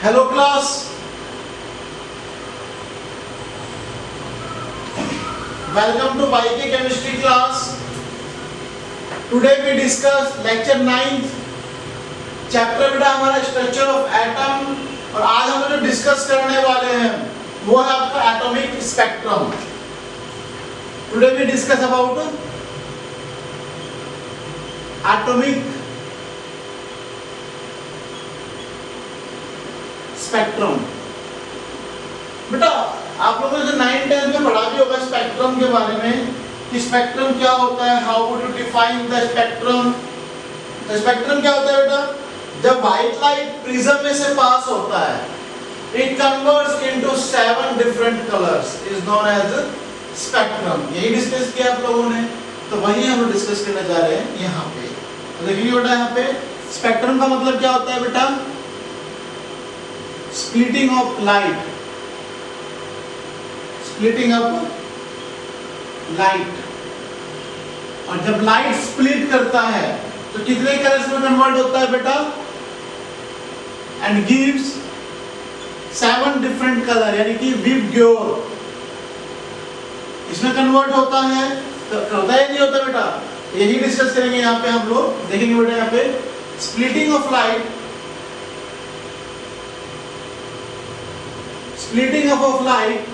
Hello class, welcome to YK chemistry class. Today we discuss lecture 9th chapter बेटा हमारा structure of atom. और आज हम लोग डिस्कस करने वाले हैं वो है आपका atomic spectrum. Today we discuss about atomic spectrum. बेटा आप लोगों ने 9th 10th में पढ़ा भी होगा स्पेक्ट्रम के बारे में कि स्पेक्ट्रम क्या होता है, how would you define the spectrum. तो स्पेक्ट्रम क्या होता है बेटा, जब व्हाइट लाइट प्रिज्म में से पास होता है it converts into 7 different colours is known as spectrum. यही डिस्कस किया आप लोगों ने, तो वही हम लोग डिस्कस करने जा रहे हैं यहाँ पे। तो देखिए बेटा यहाँ पे स्पेक्ट्रम का मतलब क्या होता है बेटा, splitting of light, splitting of light. और जब लाइट स्प्लिट करता है तो कितने कलर्स में कन्वर्ट होता है बेटा, एंड गिव्स 7 डिफरेंट कलर, यानी कि विबग्योर इसमें कन्वर्ट होता है। तो होता है नहीं होता बेटा, यही डिस्कस करेंगे यहाँ पे हम लोग। देखेंगे बेटा यहाँ पे splitting of light, splitting up of light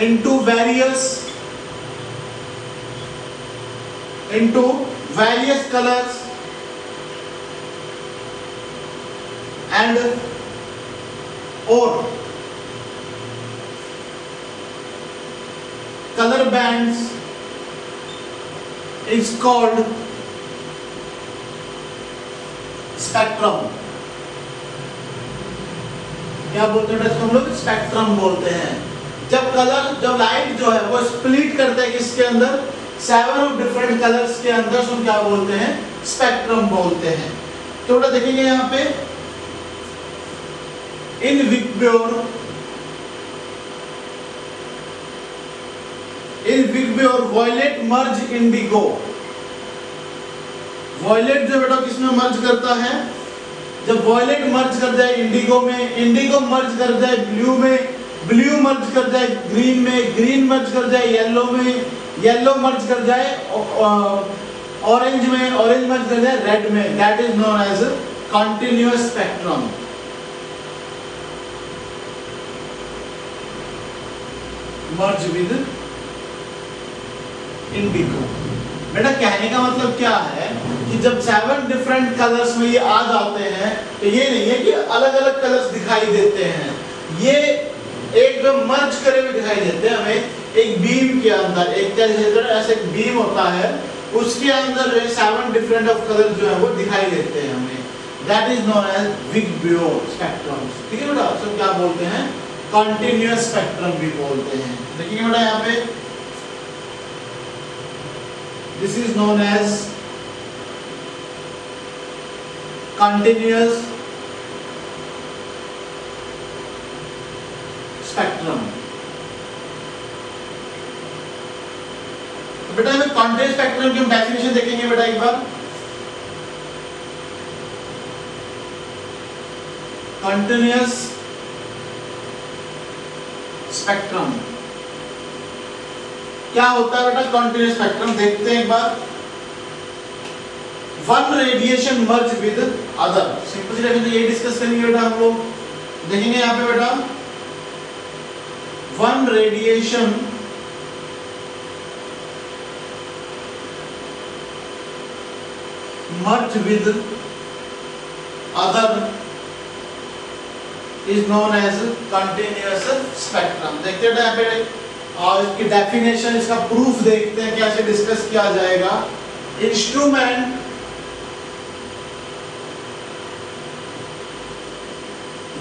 into various colors and or color bands is called spectrum। क्या बोलते हैं इसको हम लोग, स्पेक्ट्रम बोलते हैं। जब लाइट जो है वो स्प्लिट करते हैं किसके अंदर, 7 डिफरेंट कलर्स के अंदर, तो क्या बोलते हैं, स्पेक्ट्रम बोलते हैं। तो बेटा देखेंगे यहाँ पे इन विबग्योर वॉयलेट मर्ज इंडिगो। वॉयलेट जो बेटा किसमें मर्ज करता है, जब वॉयलेट मर्ज कर जाए इंडिगो में, इंडिगो मर्ज कर जाए ब्लू में, ब्लू मर्ज कर जाए ग्रीन में, ग्रीन मर्ज कर जाए येलो में, येलो मर्ज कर जाए ऑरेंज में, ऑरेंज मर्ज कर जाए रेड में, that is known as continuous spectrum. Merge with indigo. बेटा कहने का मतलब क्या है कि जब 7 डिफरेंट कलर्स में ये आ जाते हैं तो ये नहीं है कि अलग अलग कलर्स दिखाई देते हैं, ये एकदम मर्ज करे हुए दिखाई देते हैं हमें एक बीम के अंदर। एक ऐसे एक बीम होता है उसके अंदर 7 डिफरेंट ऑफ कलर जो है वो दिखाई देते हैं हमें, that is known as VIBGYOR spectrum. ठीक है बेटा, सब क्या बोलते हैं, कंटिन्यूअस स्पेक्ट्रम भी बोलते हैं। देखिए बेटा यहाँ पे this is known as continuous spectrum। तो बेटा हमें continuous spectrum की हम डेफिनेशन देखेंगे बेटा एक बार। continuous spectrum क्या होता है बेटा, कंटिन्यूअस स्पेक्ट्रम देखते हैं एक बार। One radiation merge with other, simple सी डेफिनेशन ये डिस्कस करेंगे बेटा हम लोग। देखेंगे यहाँ पे बेटा one radiation merge with other is known as continuous spectrum. देखते हैं यहाँ पे और इसकी डेफिनेशन, इसका प्रूफ देखते हैं कैसे डिस्कस किया जाएगा। Instrument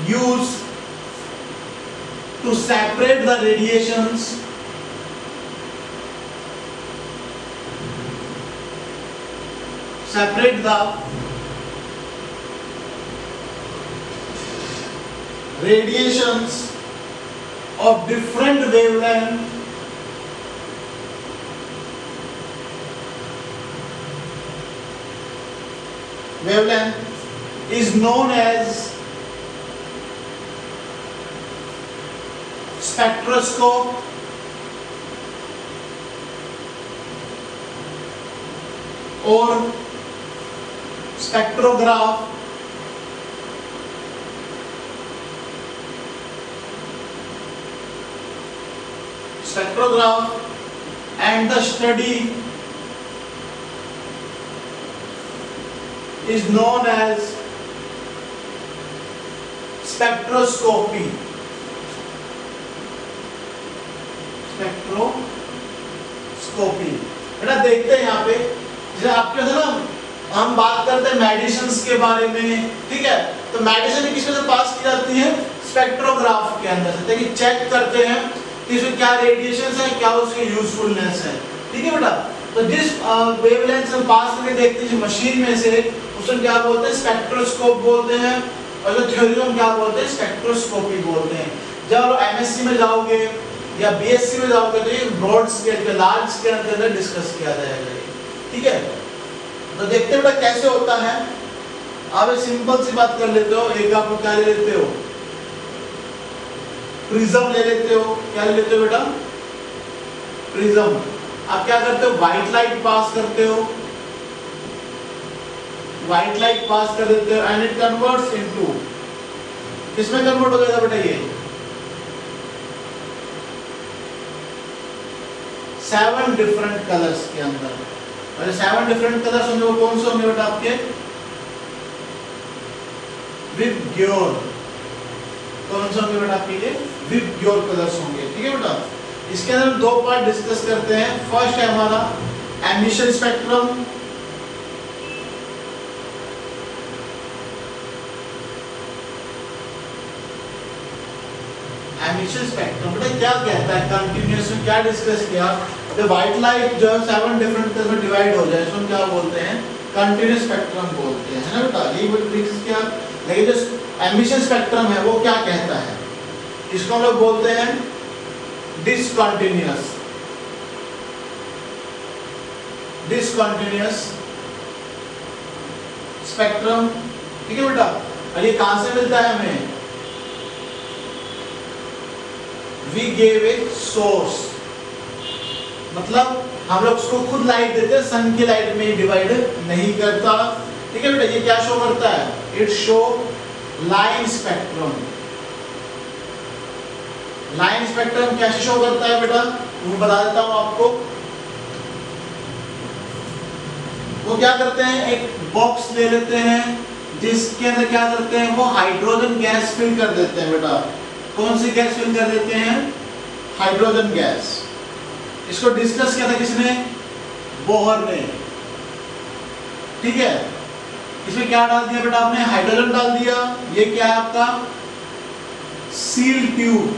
use to separate the radiations of different wavelength wavelength is known as spectroscope, or spectrograph, and the study is known as spectroscopy. बेटा देखते हैं यहाँ पे, जैसे आपके ना हम बात करते हैं मेडिसिन्स के बारे में, ठीक है, तो मेडिसिन किस में से पास की जाती है? स्पेक्ट्रोग्राफ के अंदर से। देखिए चेक करते हैं कि इसमें क्या रेडिएशन है, क्या उसकी यूजफुलनेस है, ठीक है बेटा। तो जिस वेवलेंथ हम पास करके देखते हैं मशीन में से, उसको क्या बोलते हैं? स्पेक्ट्रोस्कोप बोलते हैं। और जो थ्योरी में क्या बोलते हैं? स्पेक्ट्रोस्कोपी बोलते हैं। जब एमएससी में जाओगे या बीएससी में जाओगे तो ये ब्रॉड स्केल पे, लार्ज स्केल के अंदर डिस्कस किया जाएगा, ठीक है। तो देखते हैं बेटा कैसे होता है। आप सिंपल सी बात कर लेते हो, एक आप क्या ले लेते हो? प्रिज्म ले लेते हो। क्या ले लेते हो बेटा? प्रिज्म। आप क्या करते हो? व्हाइट लाइट पास करते हो, व्हाइट लाइट पास कर देते हो एंड इट कन्वर्ट्स इनटू, किसमें कन्वर्ट हो जाएगा बेटा? ये 7 डिफरेंट कलर्स के अंदर। और 7 डिफरेंट कलर्स होंगे वो कौन से होंगे बेटा आपके? विबग्योर। कौन से होंगे बेटा आपके? विबग्योर कलर्स होंगे, ठीक है बेटा। इसके अंदर 2 पार्ट डिस्कस करते हैं। फर्स्ट है हमारा एमिशन स्पेक्ट्रम, एमिशन स्पेक्ट्रम बेटा क्या कहता है? कंटिन्यूअस में क्या डिस्कस किया? तो व्हाइट लाइट जो है 7 डिफरेंट कलर में डिवाइड हो जाए, इसको क्या बोलते हैं? कंटिन्यूअस स्पेक्ट्रम बोलते हैं, है ना बेटा। यही डिस्कस किया। लेकिन जो एमिशन स्पेक्ट्रम है वो क्या कहता है? इसको हम लोग बोलते हैं डिसकंटिन्यूअस, डिसकंटिन्यूअस स्पेक्ट्रम, ठीक है बेटा। और ये कहां से मिलता है हमें? We gave a source, मतलब हम लोग उसको खुद लाइट देते हैं, सन की लाइट में डिवाइड नहीं करता, ठीक है बेटा। ये क्या शो करता है? It show line spectrum. Line spectrum कैसे शो करता है बेटा? वो बता देता हूं आपको। वो क्या करते हैं? एक बॉक्स ले लेते हैं जिसके अंदर क्या करते हैं? वो हाइड्रोजन गैस फिल कर देते हैं बेटा। कौन सी गैस फिल कर देते हैं? Hydrogen gas. इसको डिस्कस किया था किसने? बोहर ने, ठीक है। इसमें क्या डाल दिया बेटा आपने? हाइड्रोजन डाल दिया। ये क्या है आपका? सील ट्यूब,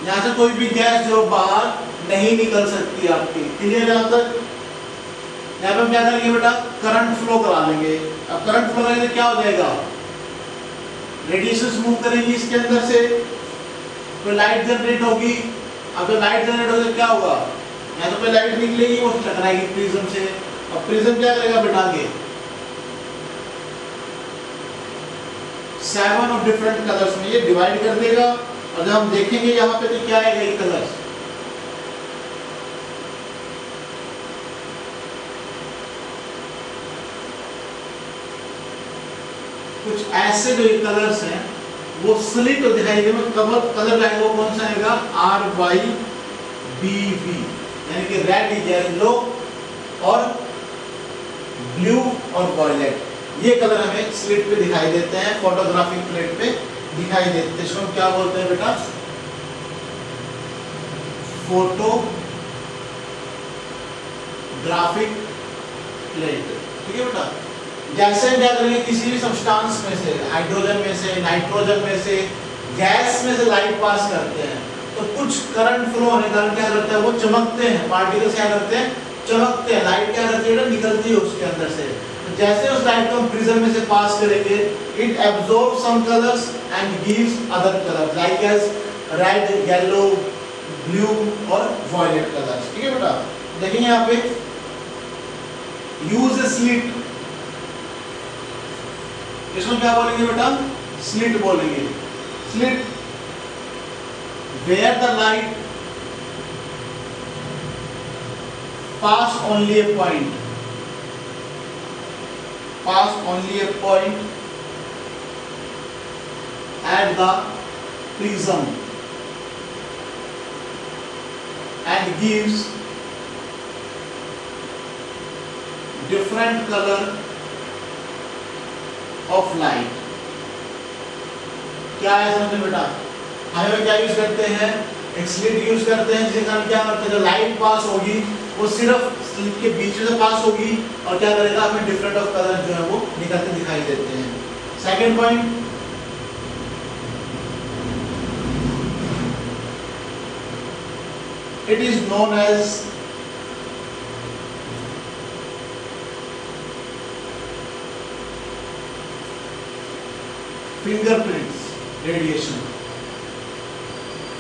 यहां से कोई भी गैस जो बाहर नहीं निकल सकती आपकी, क्लियर है? यहां तक यहाँ पे हम क्या करेंगे बेटा? करंट फ्लो करा लेंगे। अब करंट फ्लो करेंगे क्या हो जाएगा? रेडिएशन मूव करेंगी इसके अंदर से, तो लाइट जनरेट होगी। अब जो लाइट जनरेट होगी क्या होगा? यहाँ तो पे लाइट निकलेगी, वो टकराएगी प्रिज्म से। अब प्रिज्म क्या करेगा बेटा? आगे 7 ऑफ डिफरेंट कलर्स में ये डिवाइड कर देगा। और जब हम देखेंगे यहाँ पे तो क्या आएगा? ये कलर्स कुछ ऐसे जो ये कलर्स हैं वो स्लिट दिखाई देगा। कलर कलर आएगा वो कौन सा आएगा? RYBV, यानी कि रेड, येलो और ब्लू और वॉयलेट। ये कलर हमें स्लिट पे दिखाई देते हैं, फोटोग्राफिक प्लेट पे दिखाई देते हैं। इसको हम क्या बोलते हैं बेटा? फोटोग्राफिक प्लेट, ठीक है बेटा। जैसे हम क्या करेंगे? किसी भी सब्सटेंस में से, हाइड्रोजन में से, नाइट्रोजन में से, गैस में से लाइट पास करते हैं तो कुछ करंट फ्लो होने के कारण क्या करता है? वो चमकते हैं, पार्टिकल्स क्या करते हैं? चमकते हैं। लाइट क्या करती है? निकलती है उसके अंदर से। तो जैसे उस लाइट को हम प्रिज्म में से पास करेंगे, it absorb some colours and gives other colours like as red, yellow, blue और वॉयलेट कलर्स, ठीक है बेटा। देखिए यहाँ पे यूज स्लिट, इसको क्या बोलेंगे बेटा? स्लिट बोलेंगे। Slit where the light pass only a point, pass only a point at the prism and gives different color of light। क्या है समझे बेटा? हमें क्या यूज करते हैं? एक स्लिट यूज करते हैं, जिसके कारण क्या होता है, जो लाइट पास होगी वो सिर्फ स्लिट के बीच में से पास होगी और क्या करेगा, हमें डिफरेंट ऑफ कलर जो है वो निकलते दिखाई देते हैं। Second point, it is known as fingerprints radiation,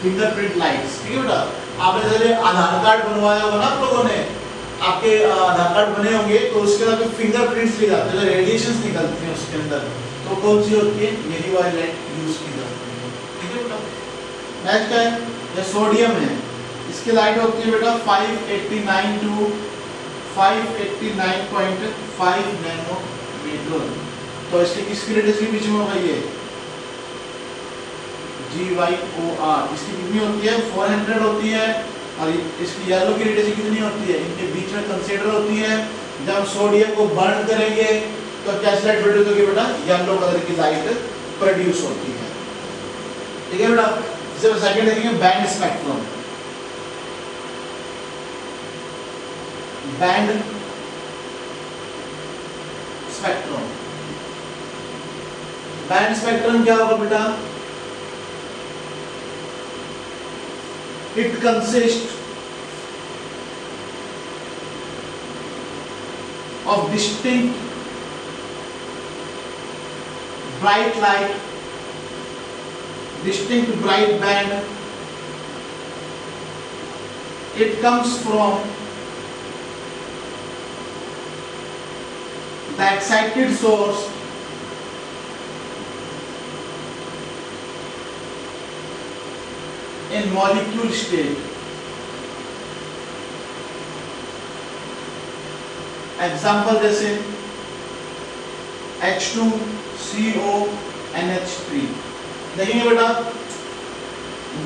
fingerprint lights. ठीक है बेटा, आपने जैसे आधार कार्ड बनवाया होगा ना आप लोगों ने, आपके आधार कार्ड बने होंगे तो उसके अंदर फिंगरप्रिंट्स ली जाते हैं, रेडिएशंस निकलती हैं उसके अंदर, तो कौन सी होती है? यही वाली लाइट यूज की जाती है। ठीक है बेटा। नेक्स्ट है ये सोडियम है, इसकी लाइट होती है बेटा 589 to 589.5 नैनोमीटर। तो इसकी किसकी रेडियस के बीच में होगा? ये GYOR, इसकी कितनी होती है? 400 होती है। और इसकी येलो की रेडियस कितनी होती है? इनके बीच में कंसीडर होती है। जब सोडियम को बर्न करेंगे तो कैसी लाइट प्रोड्यूस होगी बेटा? येलो कलर की लाइट प्रोड्यूस होती है। ठीक है बेटा। जब सेकंड देखेंगे band spectrum, band spectrum, band spectrum क्या होगा बेटा? It consists of distinct bright light, distinct bright band. It comes from the excited source in molecule state। Example जैसे H2CONH3। देखेंगे बेटा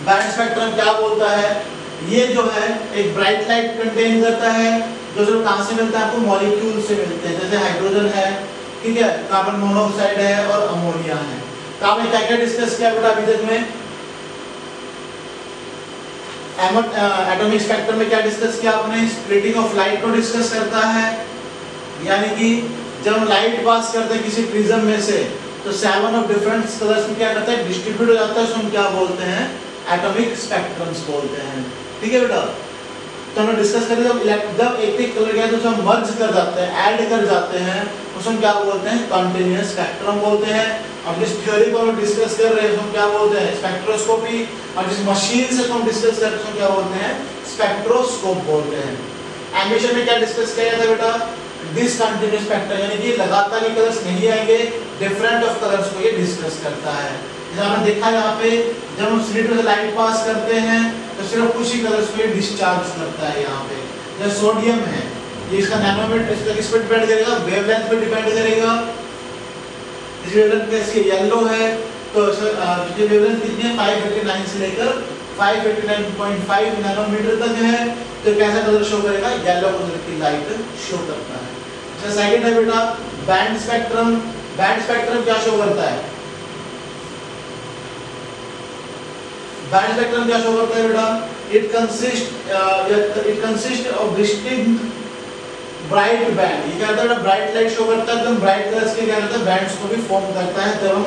बैंड स्पेक्ट्रम क्या बोलता है? ये जो है एक ब्राइट लाइट कंटेन करता है, जो सिर्फ कहां से मिलता है? आपको मॉलिक्यूल से मिलते हैं, जैसे हाइड्रोजन है, ठीक है, कार्बन मोनोऑक्साइड है और अमोनिया है। तो आपने क्या क्या डिस्कस किया बेटा अभी तक में? एटॉमिक स्पेक्ट्रम में क्या डिस्कस किया आपने? स्प्लिटिंग ऑफ लाइट को डिस्कस करता है, यानी कि जब लाइट पास करते हैं किसी प्रिज्म में से तो 7 ऑफ डिफरेंट कलर्स में क्या करता है? डिस्ट्रीब्यूट हो जाता है, उसको हम क्या बोलते हैं? एटॉमिक स्पेक्ट्रम्स बोलते हैं। ठीक है बेटा। तो हमने डिस्कस कर लिया जब एक कलर क्या है तो हम मर्ज कर जाते हैं, ऐड कर जाते हैं, उसको हम क्या बोलते हैं? कंटीन्यूअस स्पेक्ट्रम बोलते हैं। और जिस थ्योरी को हम डिस्कस कर रहे हैं उसको क्या बोलते हैं? स्पेक्ट्रोस्कोपी। और जिस मशीन से हम डिस्कस कर रहे हैं उसको क्या बोलते हैं? स्पेक्ट्रोस्कोप बोलते हैं। एमिशन में क्या डिस्कस किया था बेटा? डिसकंटिन्यूअस स्पेक्ट्रम, यानी कि लगातार ये कलर्स नहीं आएंगे, डिफरेंट ऑफ कलर्स को ये डिस्कस करता है। जैसे आपने देखा यहाँ पे जब हम स्लिट में लाइट पास करते हैं तो सिर्फ कुछ ही कलर्स को ये डिस्चार्ज करता है। यहाँ पे जैसे सोडियम है, ये इसका नैनोमीटर किस पे डिपेंड करेगा? वेवलेंथ पे डिपेंड करेगा। इस वेवलेंथ कैसी है? येलो है, तो ये वेवलेंथ कितनी है? 589 से लेकर 589.5 नैनोमीटर तक है। तो कैसा कलर शो करेगा? येलो कलर की लाइट शो करता है। अच्छा सेकंड है बेटा बैंड स्पेक्ट्रम। बैंड स्पेक्ट्रम क्या शो करता है? बैंड स्पेक्ट्रम क्या शो करता है बेटा? It consist of distinct bright band. ये क्या होता है? ब्राइट लाइट शो करता है, एकदम ब्राइट कलर्स के क्या होता है? बैंड्स को भी फॉर्म करता है जब हम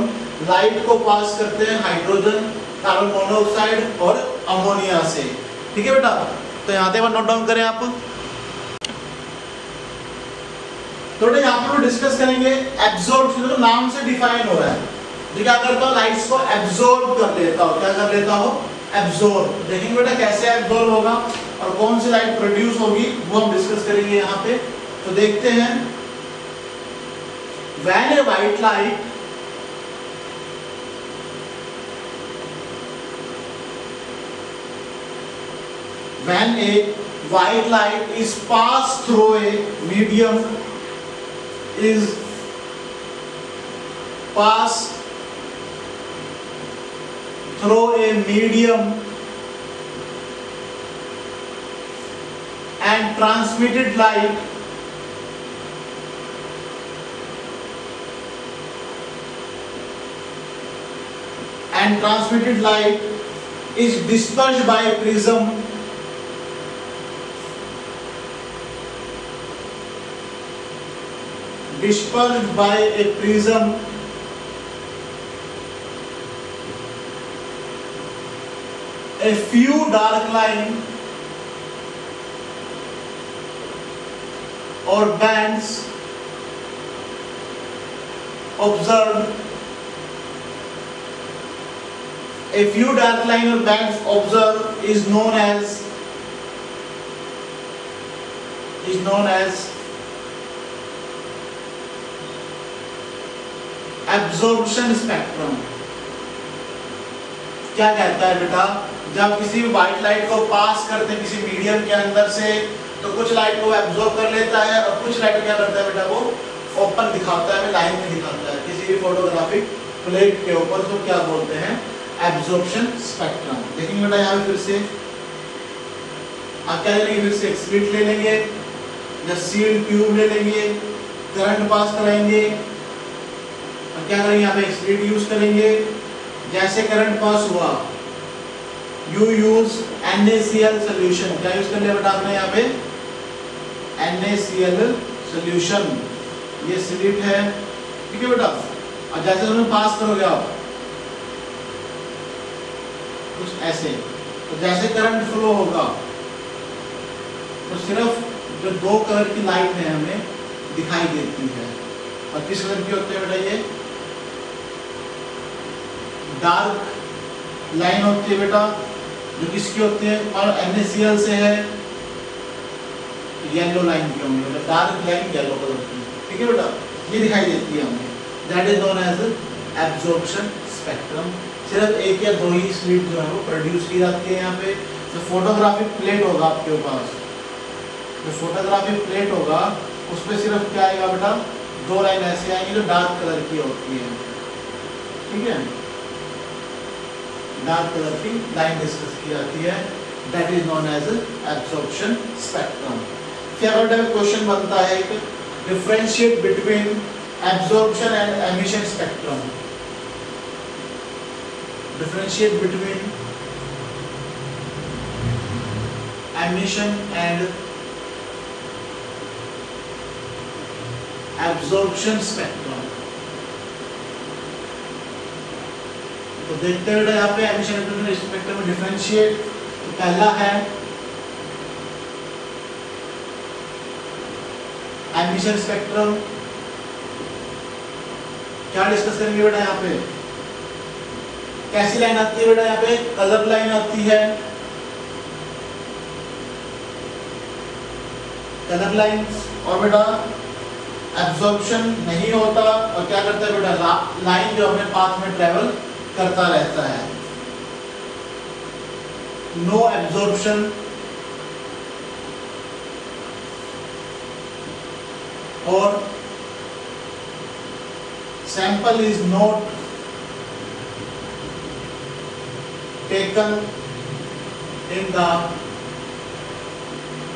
लाइट को पास करते हैं हाइड्रोजन, कार्बन मोनोऑक्साइड और अमोनिया से। ठीक है बेटा। तो यहाँ पे नोट डाउन करें आप। तो यहाँ पर डिस्कस करेंगे एब्जॉर्ब, तो नाम से डिफाइन हो रहा है। जो क्या करता हूँ? लाइट्स को एब्जॉर्ब कर लेता हूँ। क्या कर लेता हूँ? एब्जॉर्ब। देखेंगे बेटा कैसे एब्जॉर्ब होगा और कौन सी लाइट प्रोड्यूस होगी वो हम डिस्कस करेंगे यहाँ पे। तो देखते हैं, when a white light when a white light is passed through a medium is passed through a medium and transmitted light is dispersed by a prism a few dark line or bands observed is known as absorption spectrum। क्या कहता है बेटा, जब किसी भी white light को पास करते हैं किसी मीडियम के अंदर से तो कुछ लाइट को एब्जॉर्ब कर लेता है और कुछ लाइट क्या करता है बेटा, वो ओपन दिखाता है, लाइन में दिखाता है किसी भी फोटोग्राफिक प्लेट के ऊपर, तो क्या बोलते हैं, एब्जॉर्प्शन स्पेक्ट्रम। देखेंगे बेटा यहाँ पे फिर से आप क्या ले लेंगे, फिर से एक स्लिट ले लेंगे या सील्ड ट्यूब ले लेंगे, करंट पास कराएंगे और क्या करेंगे, यहाँ पे एक स्लिट यूज करेंगे। जैसे करंट पास हुआ यू यूज NaCl सोल्यूशन, क्या यूज कर लिया बेटा आपने यहाँ पे, NaCl सोल्यूशन, ये स्लिट है, ठीक है बेटा। और जैसे उसमें पास करोगे आप कुछ ऐसे, तो जैसे करंट फ्लो होगा तो सिर्फ जो दो कलर की लाइट है हमें दिखाई देती है। और किस कलर की होती है बेटा, ये डार्क लाइन होती है बेटा, जो किसकी होती है, और NaCl से है, येलो लाइन की होंगी बेटा, डार्क लाइन येलो कलर की, ठीक है बेटा, ये दिखाई देती है हमें, that is known as absorption spectrum. सिर्फ एक या दो ही स्लिट जो है वो प्रोड्यूस की जाती है यहाँ पे। तो फोटोग्राफिक प्लेट होगा आपके पास, जो फोटोग्राफिक प्लेट होगा उस पर सिर्फ क्या आएगा बेटा, दो लाइन ऐसे आएंगी जो डार्क कलर की होती है, ठीक है, डार्क कलर की लाइन डिस्कस की जाती है, that is known as absorption spectrum. फिर अगर क्वेश्चन बनता है कि differentiate between absorption and emission spectrum, differentiate between emission and absorption spectrum. तो देखते हैं यहाँ पे एमिशन स्पेक्ट्रम में डिफरेंशिएट, तो पहला है एमिशन स्पेक्ट्रम। क्या डिस्कस करेंगे बेटा यहाँ पे, कैसी लाइन आती है बेटा, यहाँ पे कलर लाइन आती है, कलर लाइन, और बेटा एब्जॉर्प्शन नहीं होता, और क्या करता है बेटा, लाइन जो अपने पाथ में ट्रेवल करता रहता है, नो एब्जॉर्प्शन और sample is not taken in the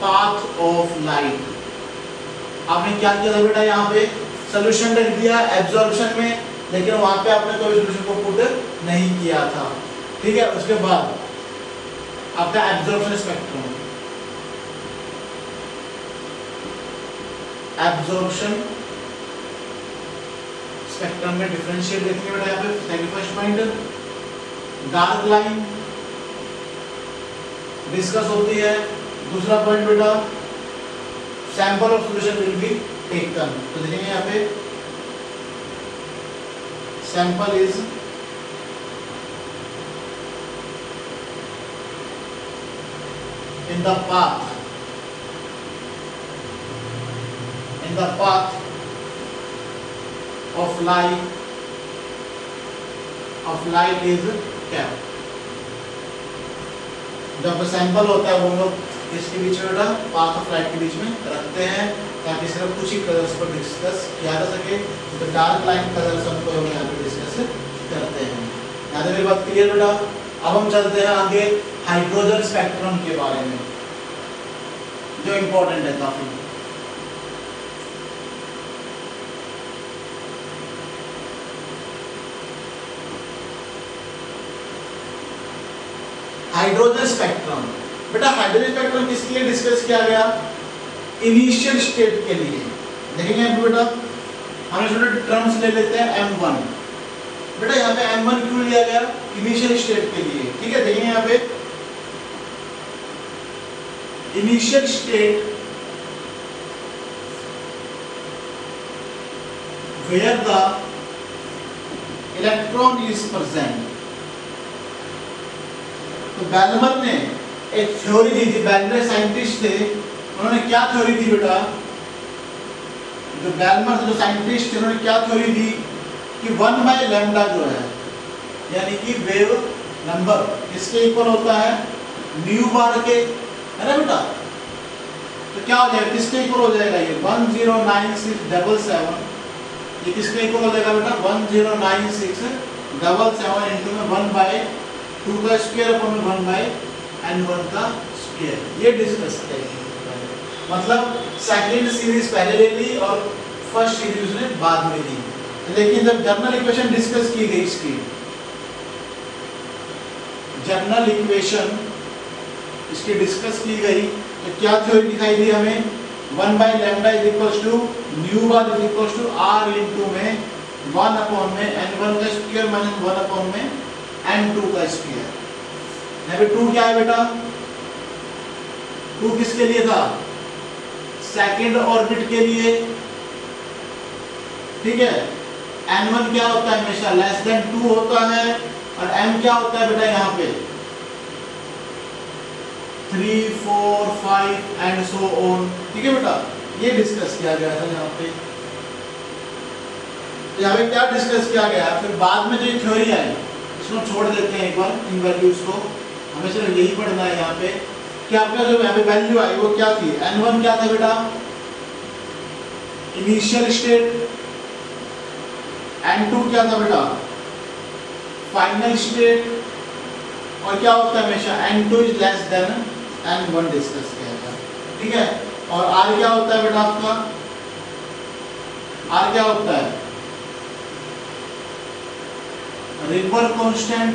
path of light. आपने क्या किया था बेटा, यहाँ पे सोल्यूशन रख दिया एब्जॉर्प्शन में, लेकिन वहां पे आपने कोई सोल्यूशन को पुट नहीं किया था, ठीक है। उसके बाद आपका एब्जॉर्प्शन स्पेक्ट्रम, एब्जॉर्प्शन स्पेक्ट्रम में डिफरेंशिएट देखिए बेटा, यहाँ पे second first point dark line discuss होती है। दूसरा पॉइंट बेटा sample of solution will be taken, तो देखेंगे यहाँ पे sample is in the path of light is kept। जब सैंपल होता है वो लोग इसके बीच में बेटा पाथ ऑफ लाइट के बीच में रखते हैं ताकि सिर्फ कुछ ही कलर्स पर डिस्कस किया जा सके। तो डार्क लाइन कलर्स हमको हम यहाँ पे डिस्कस करते हैं। यहाँ मेरी बात क्लियर बेटा। अब हम चलते हैं आगे हाइड्रोजन स्पेक्ट्रम के बारे में जो इम्पोर्टेंट है काफी। हाइड्रोजन स्पेक्ट्रम बेटा, हाइड्रोजन स्पेक्ट्रम किसके लिए डिस्कस किया गया? इनिशियल स्टेट के लिए। देखेंगे बेटा, हम छोटे टर्म्स ले लेते हैं M1। बेटा यहाँ पे M1 क्यों लिया गया? इनिशियल स्टेट के लिए। ठीक है, देखेंगे यहाँ पे initial state where the electron is present। तो बैलमर ने एक थ्योरी दी थी, बैलमर साइंटिस्ट थे, उन्होंने क्या थ्योरी दी बेटा? जो बैलमर जो साइंटिस्ट थे उन्होंने क्या थ्योरी दी कि 1/λ जो है यानी कि वेव नंबर किसके इक्वल होता है? न्यू बार के, है ना बेटा? तो क्या हो जाएगा, किसके इक्वल हो जाएगा? ये 109677 ये किसके इक्वल हो जाएगा बेटा? 109677 इनटू में 1/2 का स्क्वायर अपॉन 1/n1 का स्क्वायर। ये डिस्कस करेंगे। मतलब सेकंड सीरीज पहले ले ली और फर्स्ट सीरीज ने बाद में ली। लेकिन जब जर्नल इक्वेशन डिस्कस की गई, इसकी जर्नल इक्वेशन इसकी डिस्कस की गई तो क्या थ्योरी दिखाई दी हमें? 1/λ is equals to nu bar is equals to r into में 1 अपॉन में n1 का स्क्वायर माइनस 1 अपॉन में n2 का स्क्वायर। यहाँ पे 2 क्या है बेटा? 2 किसके लिए था? सेकंड ऑर्बिट के लिए। ठीक है, n1 क्या होता है? हमेशा लेस देन 2 होता है और m क्या होता है बेटा? यहाँ पे 3 4 5 एंड सो ऑन। ठीक है बेटा, ये डिस्कस किया गया था यहाँ पे। यहाँ पे क्या डिस्कस किया गया? फिर बाद में जो ये थ्योरी आई इसको छोड़ देते हैं एक बार, इन वैल्यूज को हमें सिर्फ यही पढ़ना है। यहाँ पे कि आपका जो यहाँ पे वैल्यू आई वो क्या थी? n1 क्या था बेटा? Initial state. n2 क्या था बेटा? Final state. और क्या होता है हमेशा? n2 is less than n1 discuss किया था। ठीक है, और r क्या होता है बेटा आपका? r क्या होता है? Ripper constant.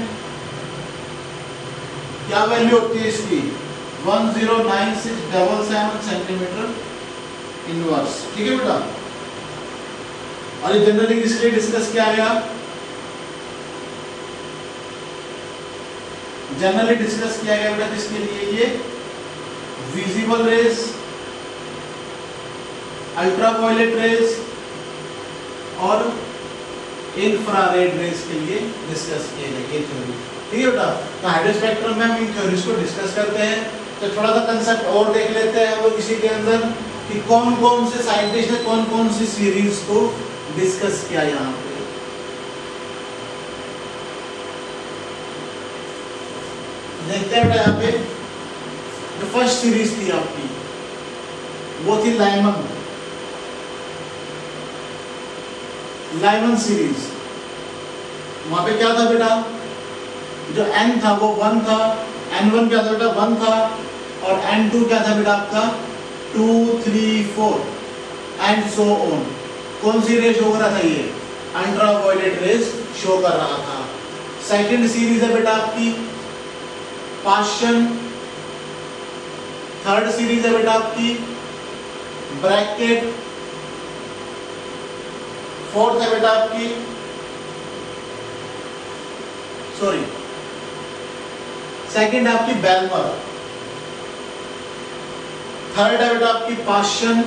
क्या वैल्यू होती है इसकी? 109677 सेंटीमीटर इनवर्स। ठीक है बेटा, और ये जनरली किसके लिए डिस्कस किया गया? जनरली डिस्कस किया गया बेटा किसके लिए? ये विजिबल रेज, अल्ट्रावायलेट रेज और इंफ्रारेड रेज के लिए डिस्कस किए गए ये थ्योरी। ठीक है बेटा, तो हाइड्रो स्पेक्ट्रम में हम इन थ्योरीज को डिस्कस करते हैं। तो थोड़ा सा कंसेप्ट और देख लेते हैं हम लोग इसी के अंदर कि कौन कौन से साइंटिस्ट ने कौन कौन सी सीरीज को डिस्कस किया यहाँ पे। देखते हैं बेटा, यहाँ पे जो फर्स्ट सीरीज थी आपकी वो थी लाइमन सीरीज। वहां पे क्या था बेटा? जो n था वो 1 था, n1 क्या था बेटा? 1 था, और n2 क्या था बेटा आपका? 2 3 4 एंड सो ऑन। कौन सी रेज शो कर रहा था? ये अल्ट्रावायलेट रेज शो कर रहा था। सेकंड सीरीज है बेटा आपकी पाशन। थर्ड सीरीज है बेटा आपकी ब्रैकेट। फोर्थ है बेटा आपकी सेकंड है आपकी बैलमर। थर्ड है बेटा आपकी पाशन।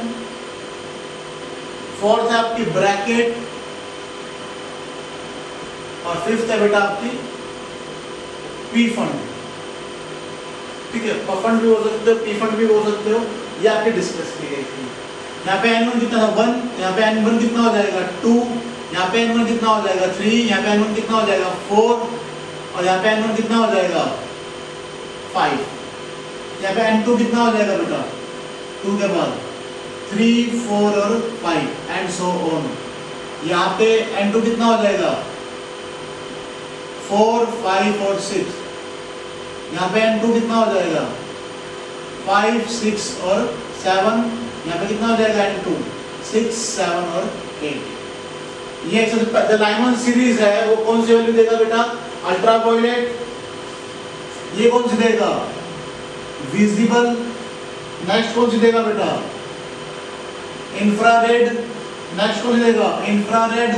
फोर्थ है आपकी ब्रैकेट और फिफ्थ है बेटा आपकी पी फंड। ठीक है, पफंड भी हो सकते हो, पी फंड भी हो सकते हो, ये आपके डिस्कस की गई थी। यहाँ पे n1 कितना था? 1। यहाँ पे n1 कितना हो जाएगा? 2। यहाँ पे n1 कितना हो जाएगा? 3। यहाँ पे n1 कितना हो जाएगा? 4। और यहाँ पे n1 कितना हो जाएगा? 5। यहाँ पे N2 कितना हो जाएगा बेटा, 2 के बाद 3, 4 और 5 एंड सो ऑन। यहाँ पे N2 कितना हो जाएगा, 4, 5 और 6। यहाँ पे N2 कितना हो जाएगा, 5, 6 और 7। यहाँ पे कितना हो जाएगा N2, 6, 7 और 8। ये जो लाइमन सीरीज है वो कौन सी वैल्यू देगा बेटा, अल्ट्रावायलेट, ये कौन सी देगा, विजिबल, नेक्स्ट कौन सी देगा बेटा, इंफ्रारेड, नेक्स्ट कौन सी देगा, इंफ्रारेड,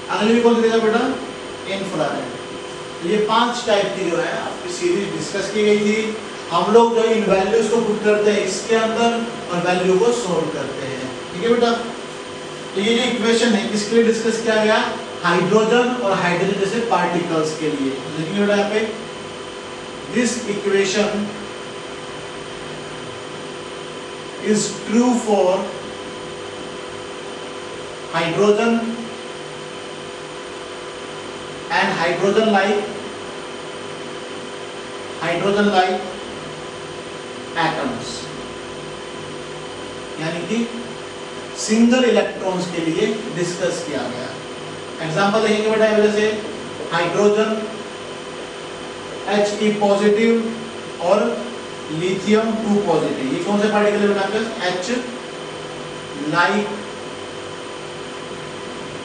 अगली भी कौन सी देगा बेटा, इंफ्रारेड। ये 5 टाइप की जो है आपकी सीरीज डिस्कस की गई थी। हम लोग जो इन वैल्यूज को पुट करते हैं इसके अंदर और वैल्यू को सोल्व करते हैं, ठीक है बेटा। तो ये जो इक्वेशन है किसके लिए डिस्कस किया गया, हाइड्रोजन और हाइड्रोजन जैसे पार्टिकल्स के लिए। देखिए बेटा यहाँ पे this equation is true for hydrogen and hydrogen like atoms, यानी कि सिंगल इलेक्ट्रॉन्स के लिए डिस्कस किया गया। एग्जांपल देखेंगे बेटा इस वजह से हाइड्रोजन He पॉजिटिव और लिथियम 2 पॉजिटिव, ये कौन से पार्टिकल है बेटा, H लाइक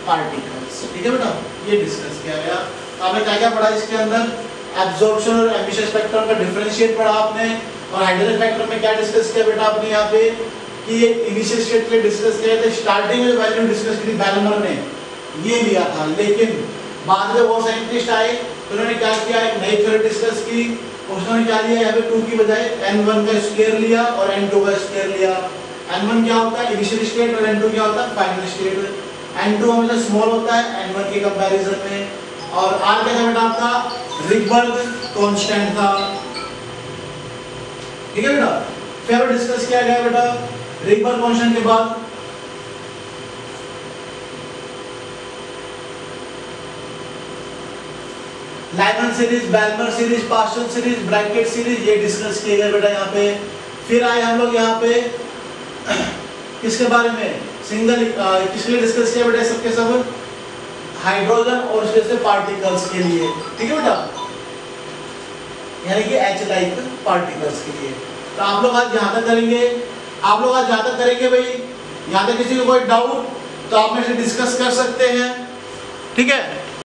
पार्टिकल्स, ठीक है बेटा। ये डिस्कस किया गया। आपने क्या क्या पढ़ा इसके अंदर, एब्जॉर्प्शन और एमिशन स्पेक्ट्रम का डिफरेंशिएट पढ़ा आपने, और हाइड्रोजन स्पेक्ट्रम में क्या डिस्कस किया बेटा आपने यहाँ पे कि ये इनिशियल स्टेट के लिए डिस्कस किया था। स्टार्टिंग में वैल्यू डिस्कस की थी बैलमर ने, ये लिया था, लेकिन बाद में वो साइंटिस्ट आए तो उन्होंने क्या किया, एक नई थ्योरी डिस्कस की। उन्होंने क्या लिया, यहाँ पे 2 की बजाय N1 का स्क्वायर लिया और N2 का स्क्वायर लिया। N1 क्या होता है, इनिशियल स्टेट, और N2 क्या होता है, फाइनल स्टेट। N2 हमेशा स्मॉल होता है N1 के कंपैरिजन में। और R क्या था बेटा आपका, रिगबर्ग कांस्टेंट था, ठीक है बेटा। फिर डिस्कस किया गया बेटा रिगबर्ग कांस्टेंट के बाद Lyman series, Balmer series, Paschen series, Brackett series, ये डिस्कस किए गए बेटा यहाँ पे। फिर आए हम लोग यहाँ पे किसके बारे में, सिंगल किसके लिए डिस्कस किया बेटा, सबके सब हाइड्रोजन और उसके से पार्टिकल्स के लिए, ठीक है बेटा, यानी कि H लाइक पार्टिकल्स के लिए। तो आप लोग आज यहाँ तक करेंगे, आप लोग आज यहाँ तक करेंगे भाई। यहाँ तक किसी को कोई डाउट तो आप मेरे से डिस्कस कर सकते हैं, ठीक है।